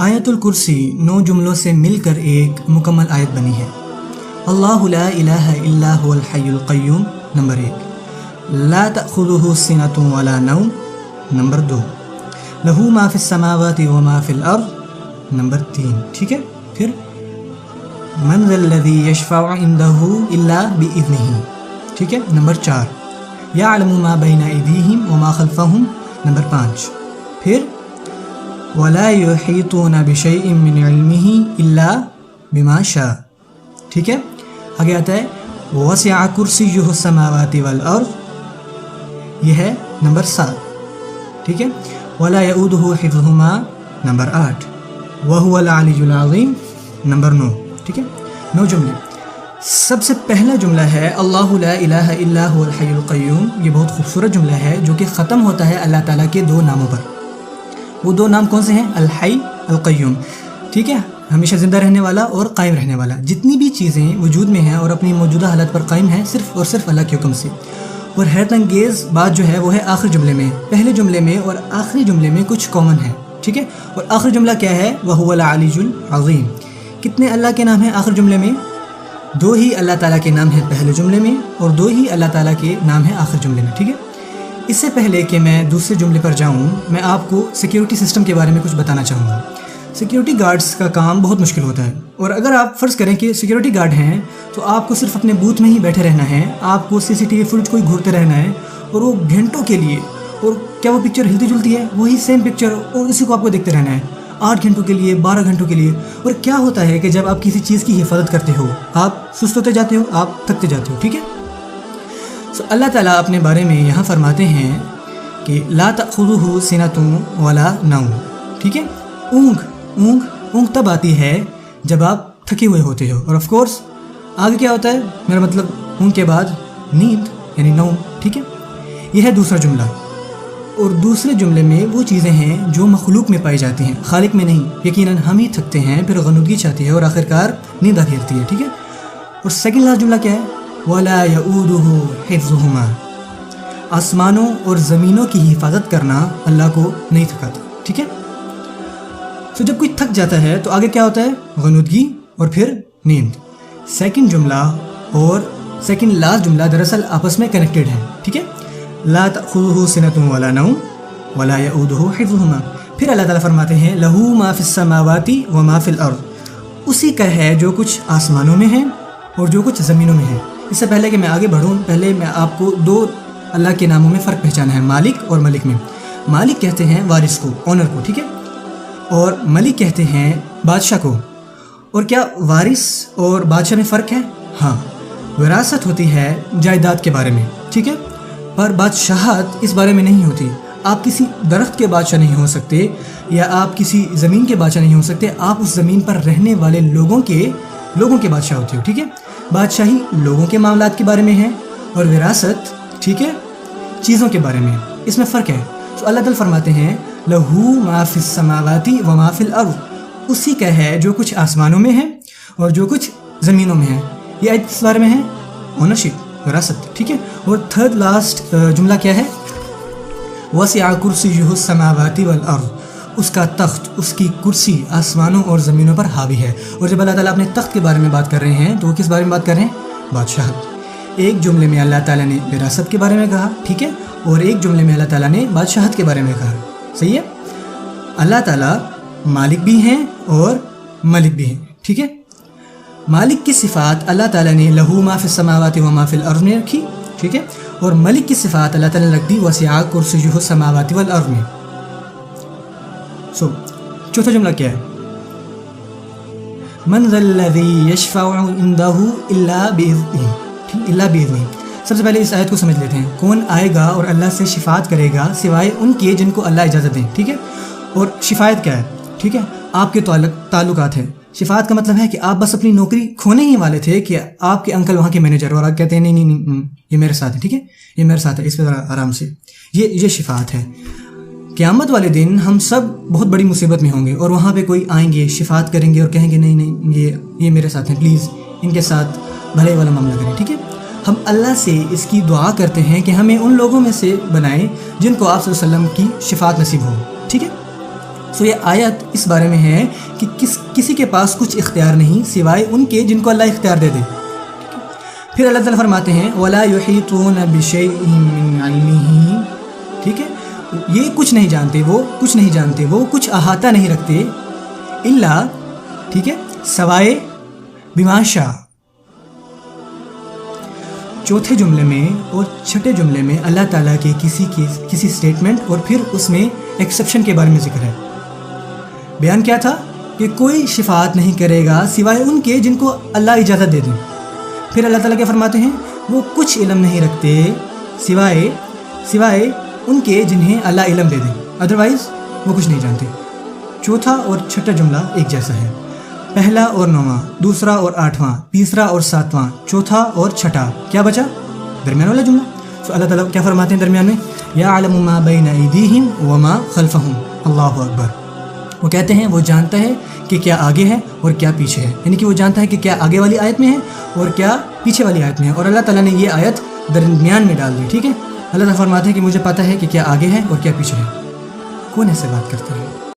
आयतुल कुर्सी 9 जुमलों से मिलकर एक मुकम्मल आयत बनी है। अल्लाहु ला इलाहा इल्ला हुवल हय्युल क़य्यूम नंबर 1, ला तअख़ुज़ुहु सिनतुन वला नौम नंबर 2, लहू मा फ़िस समावाति व मा फ़िल अर्ज़ नंबर 3। ठीक है, फिर मन ज़ल्लज़ी यशफ़अउ इंदहु इल्ला बिइज़्निही। ठीक है, नंबर 4, यअलमु मा बैना अयदीहिम व मा ख़ल्फ़हुम नंबर 5, फिर वला युहीतूना बिशैइन मिन इल्मिही इल्ला बिमा शा। ठीक है, आगे आता है वसिअ कुर्सियुहु समावाति वल अर्ज़, यह है नंबर 7। ठीक है, वला यऊदुहु हिफ़्ज़ुहुमा नंबर 8, व हुवल अलियुल अज़ीम नंबर 9। ठीक है, 9 जुमले। सबसे पहला जुमला है अल्लाहु ला इलाहा इल्ला हुवल हय्युल क़य्यूम। ये बहुत खूबसूरत जुमला है जो कि ख़त्म होता है अल्लाह ताला के 2 नामों पर। वो 2 नाम कौन से हैं? अल हय्य अल क़य्यूम। ठीक है, हमेशा ज़िंदा रहने वाला और कायम रहने वाला। जितनी भी चीज़ें वजूद में हैं और अपनी मौजूदा हालत पर कायम हैं सिर्फ़ और सिर्फ अल्लाह के हुक्म से। और हैरत अंगेज़ बात जो है वो है आखिरी जुमले में। पहले जुमले में और आखिरी जुमले में कुछ कॉमन है। ठीक है, और आखिरी जुमला क्या है? व हुवल अलियुल अज़ीम। कितने अल्लाह के नाम हैं आखिरी जुमले में? 2 ही अल्लाह ताला के नाम हैं पहले जुमले में और 2 ही अल्लाह ताला के नाम हैं आखिरी जुमले में। ठीक है, इससे पहले कि मैं दूसरे जुमले पर जाऊं, मैं आपको सिक्योरिटी सिस्टम के बारे में कुछ बताना चाहूँगा। सिक्योरिटी गार्ड्स का काम बहुत मुश्किल होता है, और अगर आप फ़र्ज़ करें कि सिक्योरिटी गार्ड हैं तो आपको सिर्फ अपने बूथ में ही बैठे रहना है, आपको सीसीटीवी फुटेज को ही घूरते रहना है, और वो घंटों के लिए। और क्या वो पिक्चर हिलती जुलती है? वही सेम पिक्चर, और इसी को आपको देखते रहना है 8 घंटों के लिए, 12 घंटों के लिए। और क्या होता है कि जब आप किसी चीज़ की हिफाजत करते हो, आप सुस्त होते जाते हो, आप थकते जाते हो। ठीक है, सो अल्लाह ताला अपने बारे में यहाँ फरमाते हैं कि ला तअख़ुज़ुहु सिनतुन वला नौम। ठीक है, ऊँघ तब आती है जब आप थके हुए होते हो, और ऑफ कोर्स आगे क्या होता है? मेरा मतलब ऊँघ के बाद नींद यानी नौम। ठीक है, यह है दूसरा जुमला। और दूसरे जुमले में वो चीज़ें हैं जो मखलूक में पाई जाती हैं, खालिक में नहीं। यकीनन हम ही थकते हैं, फिर गनुदगी चाहती है और आखिरकार नींद आ घेरती है। ठीक है, और सेकंड लास्ट जुमला क्या है? वला यऊदुहु हिफ़्ज़ुहुमा। आसमानों और ज़मीनों की हिफाजत करना अल्लाह को नहीं थकाता। ठीक है, तो जब कोई थक जाता है तो आगे क्या होता है? गनुदगी और फिर नींद। सेकंड जुमला और सेकंड लास्ट जुमला दरअसल आपस में कनेक्टेड हैं। ठीक है, ला तअख़ुज़ुहु सिनतुन वला नौम वला यऊदुहु हिफ़्ज़ुहुमा। फिर अल्लाह ताला फरमाते हैं लहू मा फ़िस समावाति व मा फ़िल अर्ज़। उसी का है जो कुछ आसमानों में है और जो कुछ ज़मीनों में है। इससे पहले कि मैं आगे बढ़ूँ, पहले मैं आपको 2 अल्लाह के नामों में फ़र्क पहचाना है, मालिक और मलिक में। मालिक कहते हैं वारिस को, ऑनर को। ठीक है, और मलिक कहते हैं बादशाह को। और क्या वारिस और बादशाह में फ़र्क है? हाँ, विरासत होती है जायदाद के बारे में। ठीक है, पर बादशाहत इस बारे में नहीं होती। आप किसी दरख्त के बादशाह नहीं हो सकते, या आप किसी ज़मीन के बादशाह नहीं हो सकते। आप उस ज़मीन पर रहने वाले लोगों के बादशाह होते हो। ठीक है, बादशाही लोगों के मामलात के बारे में है और विरासत, ठीक है, चीज़ों के बारे में। इसमें फ़र्क है। तो अल्लाह ताला फरमाते हैं लहू मा फ़िस समावाति व मा फ़िल अर्ज़। उसी का है जो कुछ आसमानों में है और जो कुछ ज़मीनों में है। ये इस बारे में है ओनरशिप, विरासत। ठीक है, और थर्ड लास्ट जुमला क्या है? वसिअ कुर्सियुहु समावाति वल अर्ज़। उसका तख्त, उसकी कुर्सी आसमानों और ज़मीनों पर हावी है। और जब अल्लाह ताला अपने तख्त के बारे में बात कर रहे हैं तो किस बारे में बात कर रहे हैं? बादशाहत। एक जुमले में अल्लाह ताला ने विरासत के बारे में कहा, ठीक है, और एक जुमले में अल्लाह ताला ने बादशाहत के बारे में कहा। सही है, अल्लाह ताला मालिक भी हैं और मलिक भी हैं। ठीक है, मालिक की सिफ़ात अल्लाह ताला ने लहू मा फ़िस समावाति व मा फ़िल अर्ज़ में रखी। ठीक है, और मलिक की सिफ़ात अल्लाह ताला ने रख दी वसिअ कुर्सियुहु समावाति वल अर्ज़ में। चौथा जुमला क्या है? मन ज़ल्लज़ी यशफ़अउ इंदहु इल्ला बिइज़्निही। सबसे पहले इस आयत को समझ लेते हैं। कौन आएगा और अल्लाह से शिफात करेगा सिवाय उनके जिनको अल्लाह इजाज़त दें। ठीक है, और शिफायत क्या है? ठीक है, आपके ताल्लुकात है। शिफात का मतलब है कि आप बस अपनी नौकरी खोने ही वाले थे कि आपके अंकल वहाँ के मैनेजर, और आप कहते हैं नहीं ये मेरे साथ है। ठीक है, ये मेरे साथ है, इस पर ज़रा आराम से। ये शिफात है। क़यामत वाले दिन हम सब बहुत बड़ी मुसीबत में होंगे और वहाँ पे कोई आएंगे, शिफात करेंगे और कहेंगे नहीं ये मेरे साथ हैं, प्लीज़ इनके साथ भले वाला मामला करें। ठीक है, हम अल्लाह से इसकी दुआ करते हैं कि हमें उन लोगों में से बनाए जिनको आप सल्लल्लाहु अलैहि वसल्लम की शिफात नसीब हो। ठीक है, سو یہ آیت اس بارے میں ہے کہ کسی کے پاس کچھ اختیار نہیں سوائے ان کے جن کو اللہ اختیار دے دے. پھر اللہ تعالیٰ فرماتے ہیں وَلَا يُحِيطُونَ بِشَيْءٍ مِّنْ عِلْمِهِ. ٹھیک ہے، یہ کچھ نہیں جانتے، وہ کچھ نہیں جانتے، وہ کچھ احاطہ نہیں رکھتے الا، ٹھیک ہے، سوائے بما شاء. چوتھے جملے میں اور چھٹے جملے میں اللہ تعالیٰ کے کسی سٹیٹمنٹ اور پھر اس میں ایکسیپشن کے بارے میں ذکر ہے. بیان کیا تھا کہ کوئی شفاعت نہیں کرے گا سوائے ان کے جن کو اللہ اجازت دے دیں. پھر اللہ تعالیٰ کیا فرماتے ہیں، وہ کچھ علم نہیں رکھتے سوائے ان کے جنہیں اللہ علم دے دیں، ادروائز وہ کچھ نہیں جانتے. چوتھا اور چھٹا جملہ ایک جیسا ہے، پہلا اور نواں، دوسرا اور آٹھواں، تیسرا اور ساتواں، چوتھا اور چھٹا. کیا بچا؟ درمیان والا جملہ. تو اللہ تعالیٰ کیا فرماتے ہیں درمیان میں، یعلم ما بین ایدیہم وما خلفہم. اللہ اکبر. وہ کہتے ہیں وہ جانتا ہے کہ کیا آگے ہے اور کیا پیچھے ہے، یعنی کہ وہ جانتا ہے کہ کیا آگے والی آیت میں ہے اور کیا پیچھے والی آیت میں ہے، اور اللہ تعالیٰ نے یہ آیت درمیان میں ڈال دی. ٹھیک ہے، اللہ تعالیٰ فرماتے ہیں کہ مجھے پتہ ہے کہ کیا آگے ہے اور کیا پیچھے ہے. کون ایسے بات کرتا ہے؟